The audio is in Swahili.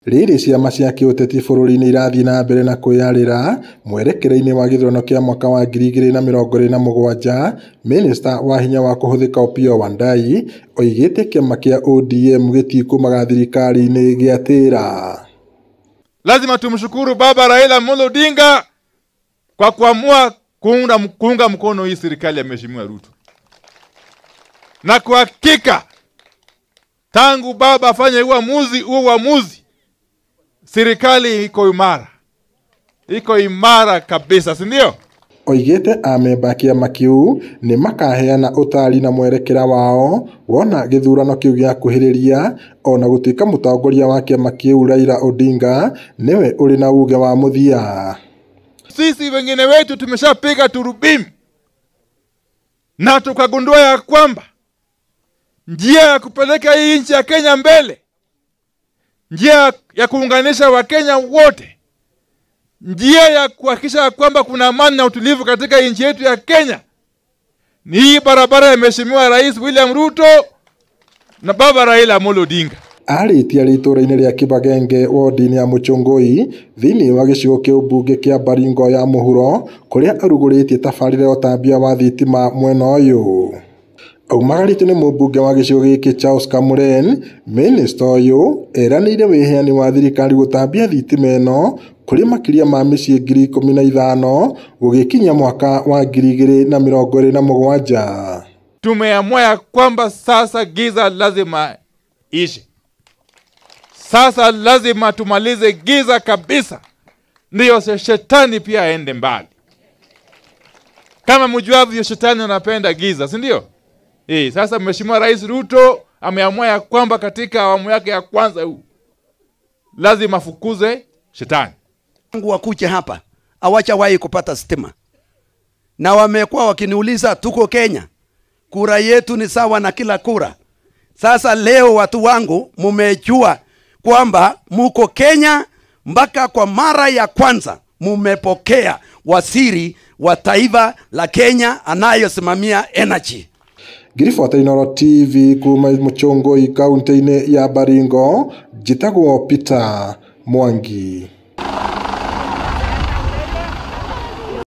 Riri ciama cia kiũteti bũrũri-inĩ irathii na mbere na kwĩyarĩra mwerekereine wa gĩthurano kĩa mwaka wa 2027. Minista wa hinya wa kũhũthĩka Opiyo Wandayi oigĩte kĩama kĩa ODM gĩtikũmaga thirikari-inĩ gĩatĩra. Lazima tumshukuru Baba Raila Amolo Odinga kwa kuamua kuunga mkono hii serikali ya Mheshimiwa Ruto. Na kwa hakika tangu baba afanye uamuzi serikali iko imara kabisa, si ndio? Oigĩte amemba kĩama kĩu nĩ makaheana ũtari na mwerekera wao wona gĩthurano kĩu gĩakuhĩrĩria, ona gũtuĩka mũtongoria wa kĩama kĩu Raila Odinga niwe uri na uge wa muthia. Sisi wengine wetu tumeshapiga turubimu na tukagundua ya kwamba njia ya kupeleka hii nchi ya Kenya mbele, njia ya kuunganisha Wakenya wote, njia ya kuhakikisha kwamba kuna amani na utulivu katika nchi yetu ya Kenya ni hii barabara ya Mheshimiwa Rais William Ruto na Baba Raila Amolo Odinga. Arĩtia rĩtũra-inĩ rĩa Kibagenge wodi-inĩ ya Muchongoi thĩinĩ wa gĩcigo kĩa ũmbunge kĩa Baringo ya mũhuro kũrĩa arugũrĩtie tabarĩra ya ũtambia wa thitima mwena ũyũ. Aumagarĩtwo nĩ mũmbunge wa gĩcigo gĩkĩ Charles Kamuren, minista ũyũ eranĩire wĩheani wa thirikari gũtambia thitima ĩno kũrĩ makĩria ma mĩciĩ 15,000 gũgĩkinya mwaka wa 2027. Tumeamua ya kwamba sasa giza lazima ishe. Sasa lazima tumalize giza kabisa, ndiyo shetani pia aende mbali. Kama mjuavyo shetani anapenda giza, si ndio? Sasa Mheshimiwa Rais Ruto ameamua ya kwamba katika awamu yake ya kwanza huu lazima fukuze shetani. Wangu wakuje hapa hawajawahi kupata stima, na wamekuwa wakiniuliza tuko Kenya, kura yetu ni sawa na kila kura. Sasa leo watu wangu mumejua kwamba muko Kenya, mpaka kwa mara ya kwanza mumepokea waziri wa taifa la Kenya anayosimamia energy. Ngiriboti Inooro TV kuma Muchongoi kaunti-inĩ ya Baringo, njĩtagwo Peter Mwangi.